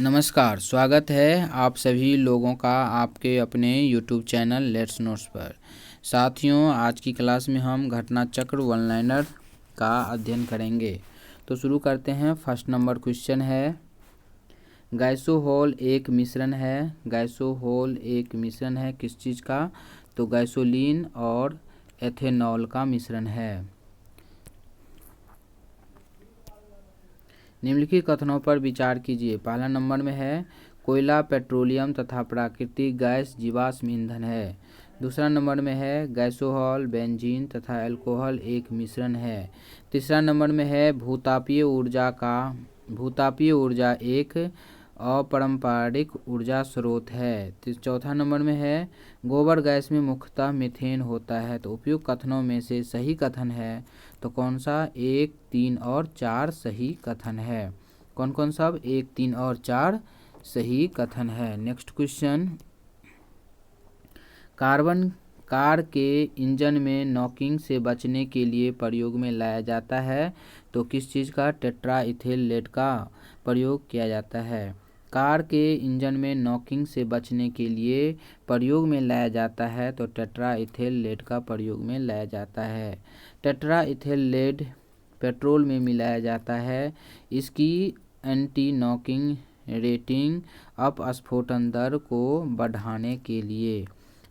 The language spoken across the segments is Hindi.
नमस्कार, स्वागत है आप सभी लोगों का आपके अपने YouTube चैनल लेट्स नोट्स पर। साथियों, आज की क्लास में हम घटना चक्र वन लाइनर का अध्ययन करेंगे। तो शुरू करते हैं। फर्स्ट नंबर क्वेश्चन है, गैसोहॉल एक मिश्रण है। गैसोहॉल एक मिश्रण है किस चीज़ का? तो गैसोलीन और एथेनॉल का मिश्रण है। निम्नलिखित कथनों पर विचार कीजिए। पहला नंबर में है, कोयला पेट्रोलियम तथा प्राकृतिक गैस जीवाश्म ईंधन है। दूसरा नंबर में है, गैसोहॉल बेंजीन तथा अल्कोहल एक मिश्रण है। तीसरा नंबर में है, भूतापीय ऊर्जा एक अपारंपरिक ऊर्जा स्रोत है। चौथा नंबर में है, गोबर गैस में मुख्यतः मीथेन होता है। तो उपयुक्त कथनों में से सही कथन है तो कौन सा? 1, 3 और 4 सही कथन है। कौन कौन सा? 1, 3 और 4 सही कथन है। नेक्स्ट क्वेश्चन, कार्बन कार के इंजन में नॉकिंग से बचने के लिए प्रयोग में लाया जाता है। तो किस चीज़ का? टेट्रा इथेल लेड का प्रयोग किया जाता है। कार के इंजन में नॉकिंग से बचने के लिए प्रयोग में लाया जाता है तो टेट्रा इथेल लेड का प्रयोग में लाया जाता है। टेट्रा इथेल लेड पेट्रोल में मिलाया जाता है। इसकी एंटी नॉकिंग रेटिंग अपस्फोटन दर को बढ़ाने के लिए।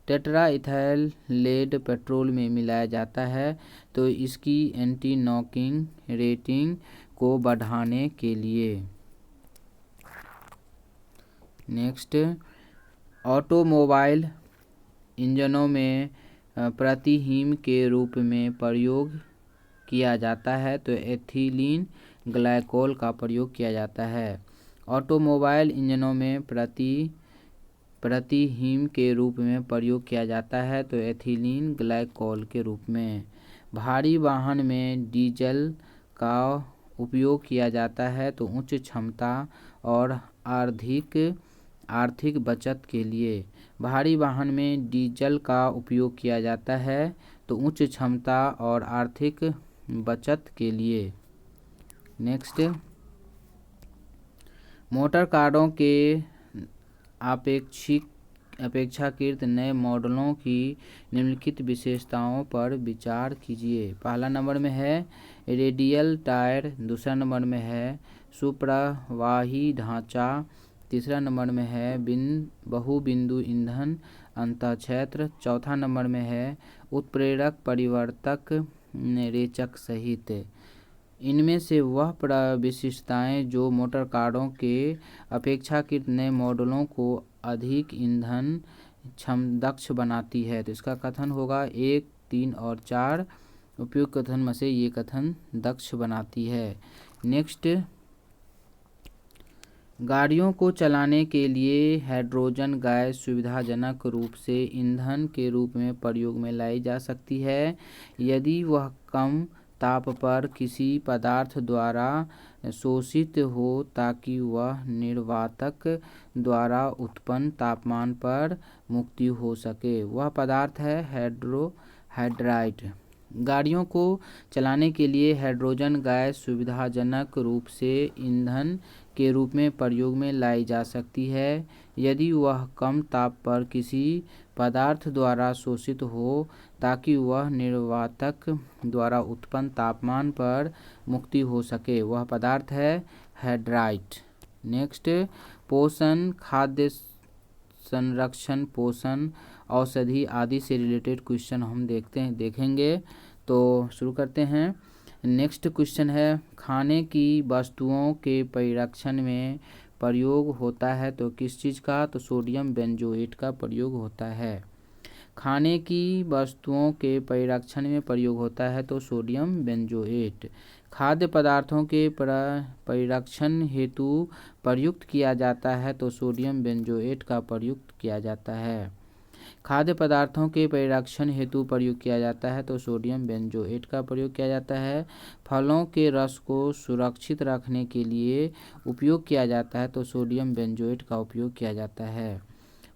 टेट्रा इथाइल लेड पेट्रोल में मिलाया जाता है तो इसकी एंटी नॉकिंग रेटिंग को बढ़ाने के लिए। नेक्स्ट, ऑटोमोबाइल इंजनों में प्रतिहीम के रूप में प्रयोग किया जाता है तो एथिलीन ग्लाइकोल का प्रयोग किया जाता है। ऑटोमोबाइल इंजनों में प्रतिहीम के रूप में प्रयोग किया जाता है तो एथिलीन ग्लाइकोल के रूप में। भारी वाहन में डीजल का उपयोग किया जाता है तो उच्च क्षमता और आर्थिक बचत के लिए। भारी वाहन में डीजल का उपयोग किया जाता है तो उच्च क्षमता और आर्थिक बचत के लिए। नेक्स्ट, मोटर कारों के अपेक्षाकृत नए मॉडलों की निम्नलिखित विशेषताओं पर विचार कीजिए। पहला नंबर में है रेडियल टायर। दूसरा नंबर में है सुप्रवाही ढांचा। तीसरा नंबर में है बहुबिंदु ईंधन अंतःक्षेत्र। चौथा नंबर में है उत्प्रेरक परिवर्तक रेचक सहित। इनमें से वह विशिष्टताएं जो मोटर कारों के अपेक्षाकृत नए मॉडलों को अधिक ईंधन दक्ष बनाती है। तो इसका कथन होगा 1, 3 और 4 उपयुक्त कथन में से ये कथन दक्ष बनाती है। नेक्स्ट, गाड़ियों को चलाने के लिए हाइड्रोजन गैस सुविधाजनक रूप से ईंधन के रूप में प्रयोग में लाई जा सकती है यदि वह कम ताप पर किसी पदार्थ द्वारा शोषित हो ताकि वह निर्वातक द्वारा उत्पन्न तापमान पर मुक्ति हो सके। वह पदार्थ है हाइड्राइड। गाड़ियों को चलाने के लिए हाइड्रोजन गैस सुविधाजनक रूप से ईंधन के रूप में प्रयोग में लाई जा सकती है यदि वह कम ताप पर किसी पदार्थ द्वारा शोषित हो ताकि वह निर्वातक द्वारा उत्पन्न तापमान पर मुक्ति हो सके। वह पदार्थ है हाइड्राइड। नेक्स्ट, पोषण, खाद्य संरक्षण, पोषण, औषधि आदि से रिलेटेड क्वेश्चन हम देखेंगे। तो शुरू करते हैं। नेक्स्ट क्वेश्चन है, खाने की वस्तुओं के परिरक्षण में प्रयोग होता है तो किस चीज़ का? तो सोडियम बेंजोएट का प्रयोग होता है। खाने की वस्तुओं के परिरक्षण में प्रयोग होता है तो सोडियम बेंजोएट। खाद्य पदार्थों के परिरक्षण हेतु प्रयुक्त किया जाता है तो सोडियम बेंजोएट का प्रयुक्त किया जाता है। खाद्य पदार्थों के परिरक्षण हेतु प्रयोग किया जाता है तो सोडियम बेंजोएट का प्रयोग किया जाता है। फलों के रस को सुरक्षित रखने के लिए उपयोग किया जाता है तो सोडियम बेंजोएट का उपयोग किया जाता है।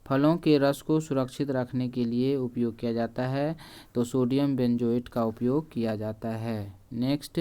फलों के रस को सुरक्षित रखने के लिए उपयोग किया जाता है तो सोडियम बेंजोएट का उपयोग किया जाता है। Next,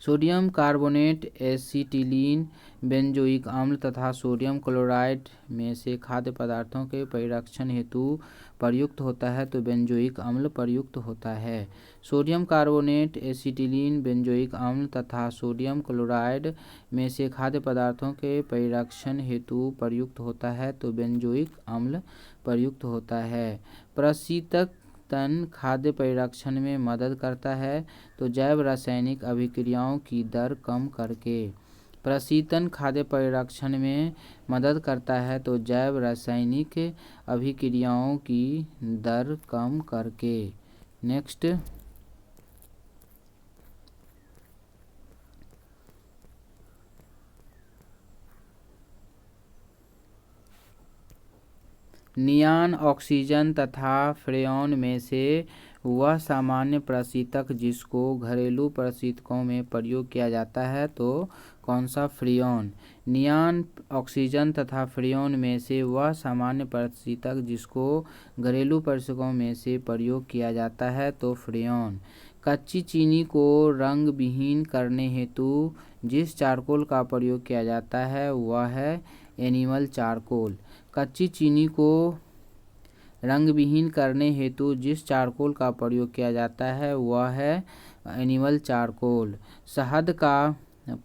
sodium carbonate, acetylene, benzoic अम्ल तथा सोडियम क्लोराइड में से खाद्य पदार्थों के परिरक्षण हेतु प्रयुक्त होता है तो बेंजोइक अम्ल प्रयुक्त होता है। सोडियम कार्बोनेट, एसिटिलीन, बेंजोइक अम्ल तथा सोडियम क्लोराइड में से खाद्य पदार्थों के परिरक्षण हेतु प्रयुक्त होता है तो बेंजोइक अम्ल प्रयुक्त होता है। प्रशीतक तन खाद्य परिरक्षण में मदद करता है तो जैव रासायनिक अभिक्रियाओं की दर कम करके। प्रशीतन खाद्य परिरक्षण में मदद करता है तो जैव रासायनिक अभिक्रियाओं की दर कम करके। नेक्स्ट, नियान ऑक्सीजन तथा फ्रेऑन में से वह सामान्य प्रशीतक जिसको घरेलू प्रशीतकों में प्रयोग किया जाता है तो कौन सा? फ्रेऑन। नियान ऑक्सीजन तथा फ्रेऑन में से वह सामान्य प्रशीतक जिसको घरेलू प्रशीतकों में से प्रयोग किया जाता है तो फ्रेऑन। कच्ची चीनी को रंग विहीन करने हेतु जिस चारकोल का प्रयोग किया जाता है वह है एनिमल चारकोल। कच्ची चीनी को रंग विहीन करने हेतु जिस चारकोल का प्रयोग किया जाता है वह है एनिमल चारकोल। शहद का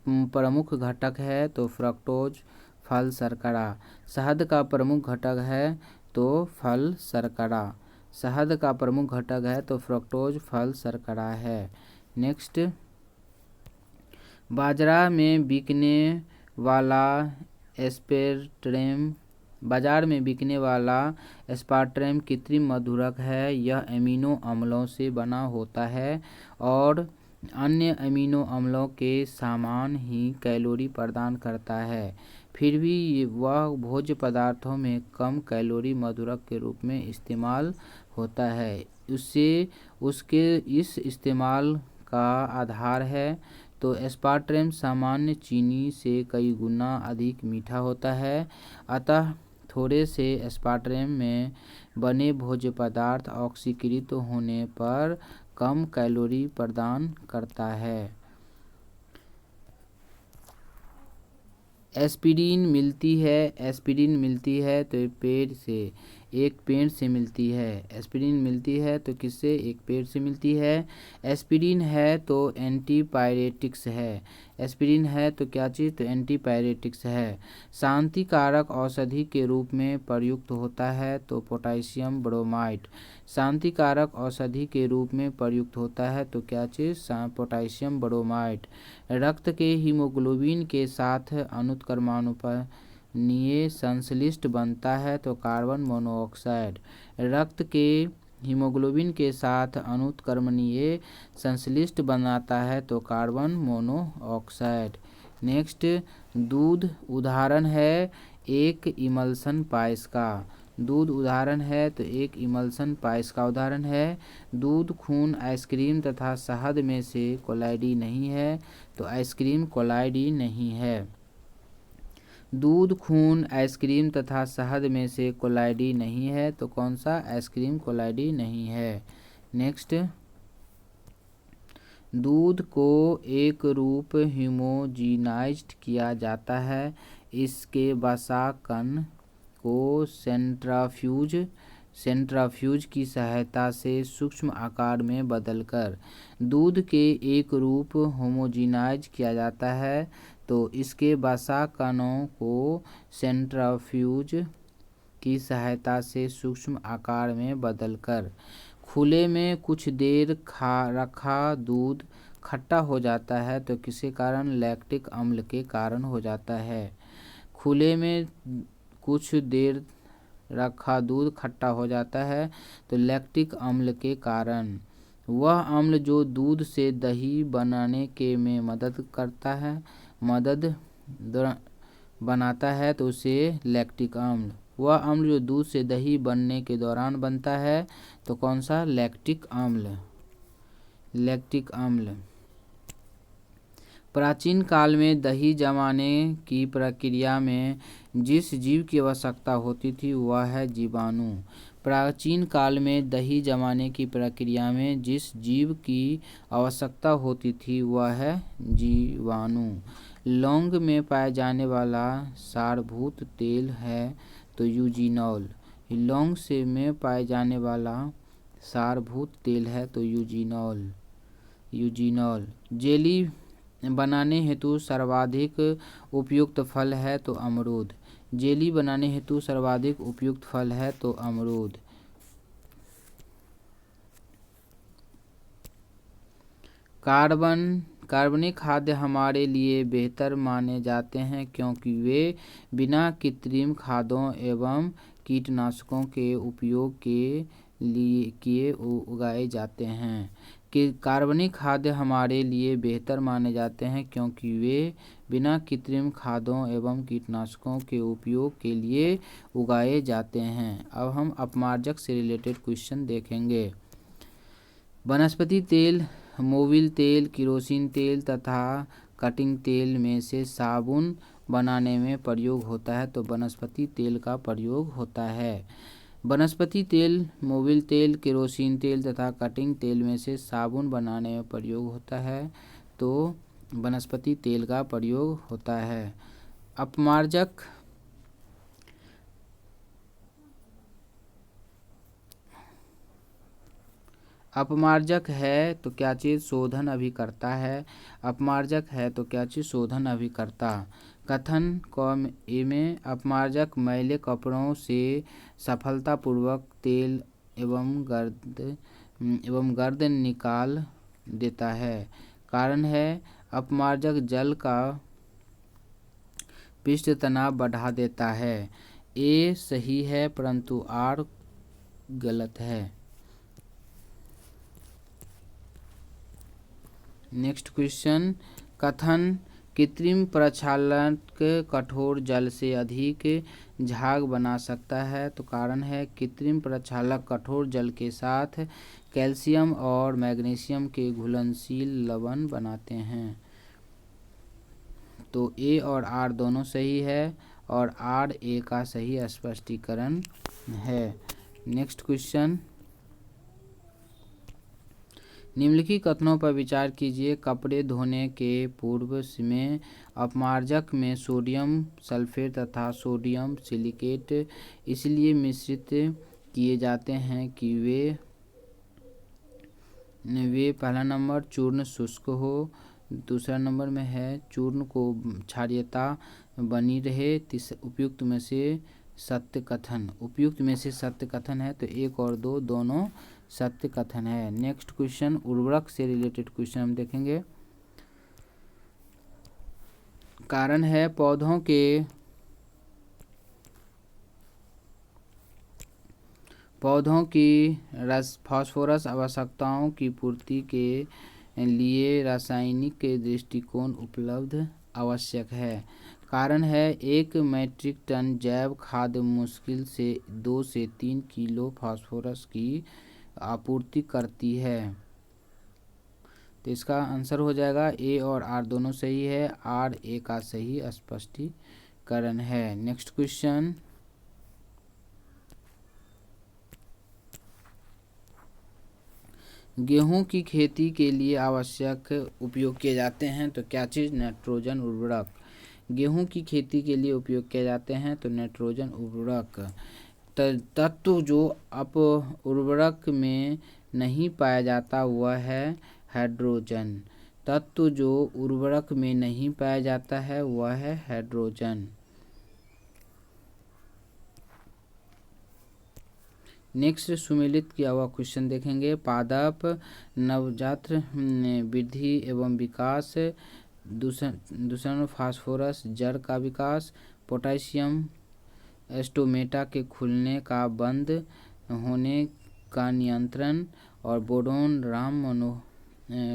प्रमुख घटक है तो फ्रक्टोज, फल शर्करा। शहद का प्रमुख घटक है तो फल शर्करा। शहद का प्रमुख घटक है तो फ्रक्टोज, फल शर्करा है। नेक्स्ट, बाजरा में बिकने वाला एस्पार्टेम बाजार में बिकने वाला एस्पार्टेम कृत्रिम मधुरक है। यह अमीनो अम्लों से बना होता है और अन्य अमीनो अम्लों के समान ही कैलोरी प्रदान करता है। फिर भी वह भोज्य पदार्थों में कम कैलोरी मधुरक के रूप में इस्तेमाल होता है। उसके इस इस्तेमाल का आधार है तो एस्पार्टेम सामान्य चीनी से कई गुना अधिक मीठा होता है। अतः थोड़े से एस्पार्टेम में बने भोज्य पदार्थ ऑक्सीकृत होने पर कम कैलोरी प्रदान करता है। एस्पिरिन मिलती है तो एक पेड़ से मिलती है। एस्पिरिन मिलती है तो किससे? एक पेड़ से मिलती है। एस्पिरिन है तो एंटीपायरेटिक्स है। एस्पिरिन है तो क्या चीज़? तो एंटीपायरेटिक्स है। शांति कारक औषधि के रूप में प्रयुक्त होता है तो पोटेशियम ब्रोमाइड। शांति कारक औषधि के रूप में प्रयुक्त होता है तो क्या चीज़? Potassium bromide. रक्त के हीमोग्लोबिन के साथ अनुत्क्रमणीय संश्लिष्ट बनता है तो कार्बन मोनोऑक्साइड। रक्त के हीमोग्लोबिन के साथ अनुत्क्रमणीय संश्लिष्ट बनाता है तो कार्बन मोनोऑक्साइड। नेक्स्ट, दूध उदाहरण है एक इमल्शन पायस का। दूध उदाहरण है तो एक इमल्शन पायस का उदाहरण है। दूध, खून, आइसक्रीम तथा शहद में से कोलाइडी नहीं है तो आइसक्रीम कोलाइडी नहीं है। दूध, खून, आइसक्रीम तथा शहद में से कोलाइडी नहीं है तो कौन सा? आइसक्रीम कोलाइडी नहीं है। नेक्स्ट, दूध को एक रूप होमोजीनाइज्ड किया जाता है। इसके वसा कण को सेंट्रीफ्यूज की सहायता से सूक्ष्म आकार में बदलकर दूध के एक रूप होमोजीनाइज किया जाता है तो इसके वसा कणों को सेंट्रीफ्यूज की सहायता से सूक्ष्म आकार में बदलकर खुले में कुछ देर रखा दूध खट्टा हो जाता है तो किसके कारण? लैक्टिक अम्ल के कारण हो जाता है। खुले में कुछ देर रखा दूध खट्टा हो जाता है तो लैक्टिक अम्ल के कारण। वह अम्ल जो दूध से दही बनाने के में मदद बनाता है तो उसे लैक्टिक अम्ल। वह अम्ल जो दूध से दही बनने के दौरान बनता है तो कौन सा? लैक्टिक अम्ल। लैक्टिक अम्ल। प्राचीन काल में दही जमाने की प्रक्रिया में जिस जीव की आवश्यकता होती थी वह है जीवाणु। प्राचीन काल में दही जमाने की प्रक्रिया में जिस जीव की आवश्यकता होती थी वह है जीवाणु। लौंग में पाया जाने वाला सारभूत तेल है तो यूजिनॉल। लौंग से में पाए जाने वाला सारभूत तेल है तो यूजिनॉल। जेली बनाने हेतु सर्वाधिक उपयुक्त फल है तो अमरूद। जेली बनाने हेतु सर्वाधिक उपयुक्त फल है तो अमरूद। कार्बनिक खाद्य हमारे लिए बेहतर माने जाते हैं क्योंकि वे बिना कृत्रिम खादों एवं कीटनाशकों के उपयोग के लिए किए उगाए जाते हैं। कि कार्बनिक खाद्य हमारे लिए बेहतर माने जाते हैं क्योंकि वे बिना कृत्रिम खादों एवं कीटनाशकों के उपयोग के लिए उगाए जाते हैं। अब हम अपमार्जक से रिलेटेड क्वेश्चन देखेंगे। वनस्पति तेल, मोबिल तेल, केरोसिन तेल तथा कटिंग तेल में से साबुन बनाने में प्रयोग होता है तो वनस्पति तेल का प्रयोग होता है। वनस्पति तेल, मोबिल तेल, केरोसिन तेल तथा कटिंग तेल में से साबुन बनाने में प्रयोग होता है तो वनस्पति तेल का प्रयोग होता है। अपमार्जक है तो क्या चीज़? शोधन अभिकर्ता है। अपमार्जक है तो क्या चीज़? शोधन अभिकर्ता। कथन कॉम ए में अपमार्जक मैले कपड़ों से सफलतापूर्वक तेल एवं गर्द निकाल देता है। कारण है अपमार्जक जल का पृष्ठ तनाव बढ़ा देता है। ए सही है परंतु आर गलत है। नेक्स्ट क्वेश्चन, कथन कृत्रिम प्रक्षालक कठोर जल से अधिक झाग बना सकता है तो कारण है कृत्रिम प्रक्षालक कठोर जल के साथ कैल्शियम और मैग्नीशियम के घुलनशील लवण बनाते हैं। तो ए और आर दोनों सही है और आर ए का सही स्पष्टीकरण है। नेक्स्ट क्वेश्चन, निम्नलिखित कथनों पर विचार कीजिए। कपड़े धोने के पूर्व में अपमार्जक में सोडियम सल्फेट तथा सोडियम सिलिकेट इसलिए मिश्रित किए जाते हैं कि वे पहला नंबर चूर्ण शुष्क हो, दूसरा नंबर में है चूर्ण को क्षारीयता बनी रहे, उपयुक्त में से सत्य कथन है तो एक और दो दोनों सत्य कथन है। नेक्स्ट क्वेश्चन, उर्वरक से रिलेटेड क्वेश्चन हम देखेंगे। कारण है पौधों की फास्फोरस आवश्यकताओं की पूर्ति के लिए रासायनिक दृष्टिकोण उपलब्ध आवश्यक है। कारण है 1 मीट्रिक टन जैव खाद्य मुश्किल से 2 से 3 किलो फास्फोरस की आपूर्ति करती है। तो इसका आंसर हो जाएगा ए और आर दोनों सही है, आर ए का सही स्पष्टीकरण है। नेक्स्ट क्वेश्चन, गेहूं की खेती के लिए आवश्यक उपयोग किए जाते हैं तो क्या चीज़? नाइट्रोजन उर्वरक। गेहूं की खेती के लिए उपयोग किए जाते हैं तो नाइट्रोजन उर्वरक। तत्व जो अप उर्वरक में नहीं पाया जाता वह है हाइड्रोजन। तत्व जो उर्वरक में नहीं पाया जाता है वह है हाइड्रोजन। नेक्स्ट, सुमेलित किया हुआ क्वेश्चन देखेंगे। पादप नवजात वृद्धि एवं विकास, दूसरा फास्फोरस जड़ का विकास, पोटेशियम स्टोमेटा के खुलने का बंद होने का नियंत्रण और बोरॉन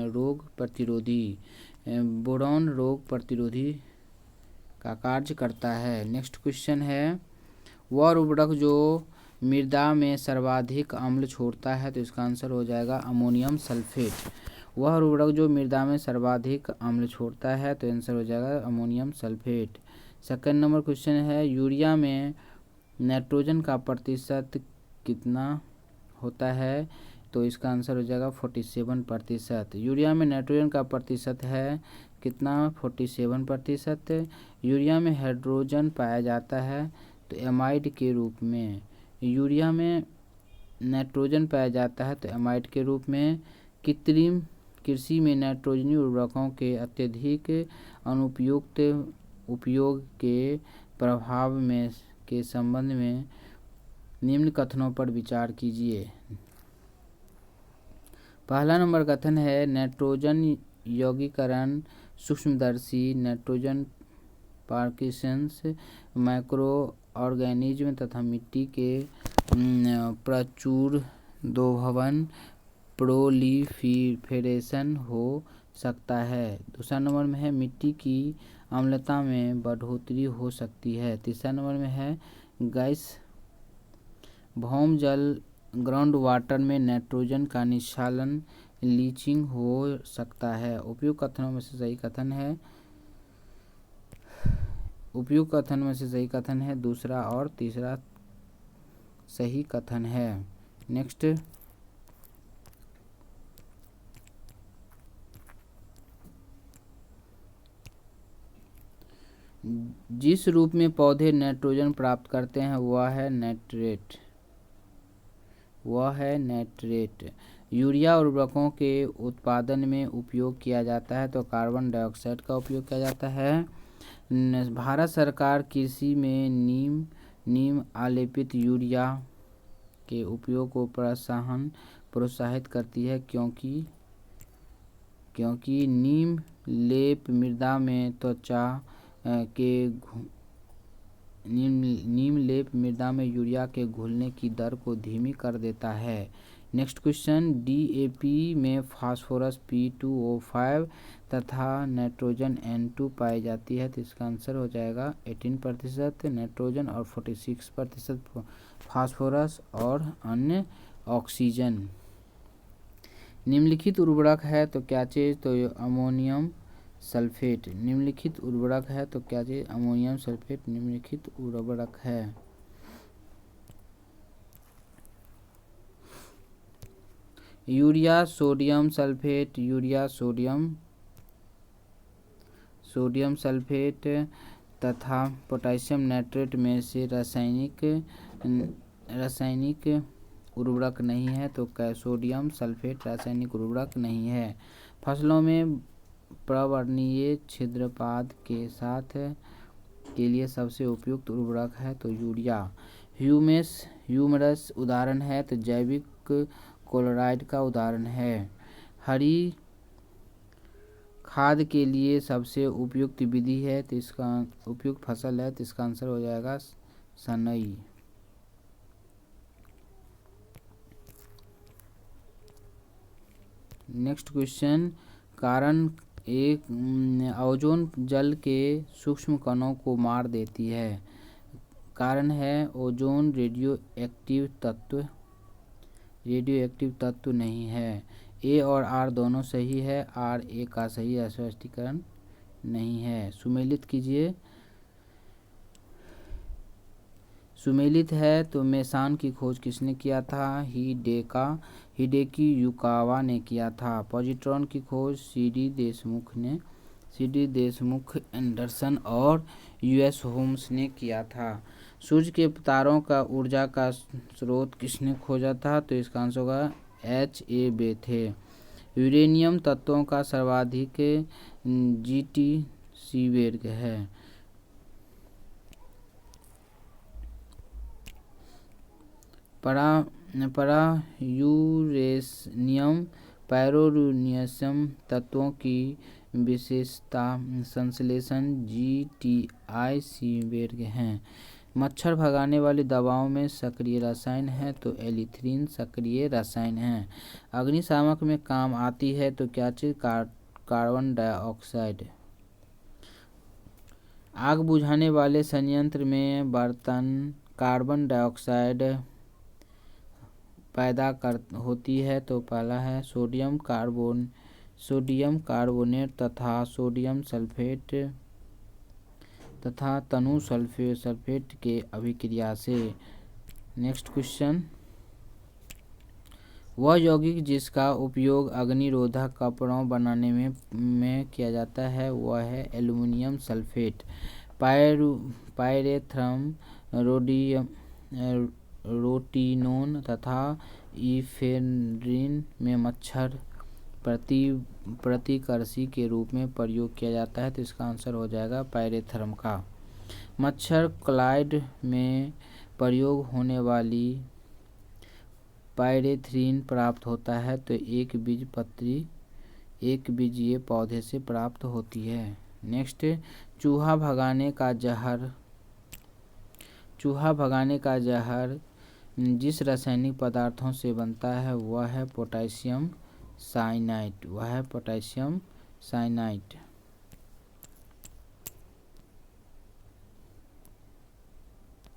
रोग प्रतिरोधी का कार्य करता है। नेक्स्ट क्वेश्चन है, वह उर्वरक जो मृदा में सर्वाधिक अम्ल छोड़ता है तो इसका आंसर हो जाएगा अमोनियम सल्फेट। वह उर्वरक जो मृदा में सर्वाधिक अम्ल छोड़ता है तो आंसर हो जाएगा ammonium sulphate. Second number question है, यूरिया में नाइट्रोजन का प्रतिशत कितना होता है, तो इसका आंसर हो जाएगा 47%। यूरिया में नाइट्रोजन का प्रतिशत है कितना, 47%। यूरिया में हाइड्रोजन पाया जाता है तो एमाइड के रूप में। यूरिया में नाइट्रोजन पाया जाता है तो एमाइड के रूप में। कृत्रिम कृषि में नाइट्रोजनी उर्वरकों के अत्यधिक अनुपयुक्त उपयोग के प्रभाव में के संबंध में निम्न कथनों पर विचार कीजिए। पहला नंबर कथन है नाइट्रोजन यौगिकरण सूक्ष्मदर्शी नाइट्रोजन पार्किंसंस माइक्रो ऑर्गेनिज्म तथा मिट्टी के प्रचुर दोभवन प्रोलिफेरेशन हो सकता है। दूसरा नंबर में है मिट्टी की अम्लता में बढ़ोतरी हो सकती है। तीसरा नंबर में है गैस भौम जल ग्राउंड वाटर में नाइट्रोजन का निस्सालन लीचिंग हो सकता है। उपयुक्त कथनों में से सही कथन है दूसरा और तीसरा सही कथन है। नेक्स्ट, जिस रूप में पौधे नाइट्रोजन प्राप्त करते हैं वह है नाइट्रेट। यूरिया उर्वरकों के उत्पादन में उपयोग किया जाता है तो कार्बन डाइऑक्साइड का उपयोग किया जाता है। भारत सरकार कृषि में नीम आलेपित यूरिया के उपयोग को प्रोत्साहित करती है क्योंकि नीम लेप मृदा में यूरिया के घुलने की दर को धीमी कर देता है। नेक्स्ट क्वेश्चन, डीएपी में फास्फोरस P2O5 तथा नाइट्रोजन N2 पाई जाती है तो इसका आंसर हो जाएगा 18% नाइट्रोजन और 46% फास्फोरस और अन्य ऑक्सीजन। निम्नलिखित उर्वरक है तो क्या चीज़, तो अमोनियम सल्फेट निम्नलिखित उर्वरक है तो क्या चीज़, अमोनियम सल्फेट निम्नलिखित उर्वरक है। यूरिया सोडियम सल्फेट तथा पोटेशियम नाइट्रेट में से रासायनिक उर्वरक नहीं है तो सोडियम सल्फेट रासायनिक उर्वरक नहीं है। फसलों में प्रवर्णीय छिद्रपात के साथ के लिए सबसे उपयुक्त उर्वरक है तो यूरिया। ह्यूमरस उदाहरण है तो जैविक क्लोराइड का उदाहरण है। हरी खाद के लिए सबसे उपयुक्त विधि है तो इसका उपयुक्त फसल है तो इसका आंसर हो जाएगा सनई। नेक्स्ट क्वेश्चन, कारण ओजोन जल के सूक्ष्म कणों को मार देती है। कारण है ओजोन रेडियो एक्टिव तत्व नहीं है। ए और आर दोनों सही है, आर ए का सही स्पष्टीकरण नहीं है। सुमेलित कीजिए। सुमेलित है तो मेसान की खोज किसने किया था, हिडेकी युकावा ने किया था। पॉजिट्रॉन की खोज सी डी देशमुख एंडरसन और यूएस होम्स ने किया था। सूर्य के तारों का ऊर्जा का स्रोत किसने खोजा था तो इसका आंसर होगा H.A. बेथे। यूरेनियम तत्वों का सर्वाधिक G.T. सीबेर्ग है। यूरेनियम पैरोनियम तत्वों की विशेषता संश्लेषण G.T.I. सीबेर्ग हैं। मच्छर भगाने वाली दवाओं में सक्रिय रसायन है तो एलिथ्रीन सक्रिय रसायन है। अग्निशामक में काम आती है तो क्या चीज़, कार्बन डाइऑक्साइड। आग बुझाने वाले संयंत्र में बर्तन कार्बन डाइऑक्साइड पैदा होती है तो पहला है सोडियम कार्बोनेट तथा सोडियम सल्फेट तथा तनु सल्फेट के अभिक्रिया से। नेक्स्ट क्वेश्चन, वह यौगिक जिसका उपयोग अग्निरोधक कपड़ों बनाने में किया जाता है वह है एल्युमिनियम सल्फेट। पायरेथ्रम, रोटिनोन तथा इफेड्रिन में मच्छर प्रतिकर्षी के रूप में प्रयोग किया जाता है, तो इसका आंसर हो जाएगा पायरेथ्रम का। मच्छर क्लाइड में प्रयोग होने वाली पायरेथ्रिन प्राप्त होता है, तो एक बीजीय पौधे से प्राप्त होती है। नेक्स्ट, चूहा भगाने का जहर जिस रासायनिक पदार्थों से बनता है वह है पोटेशियम साइनाइड।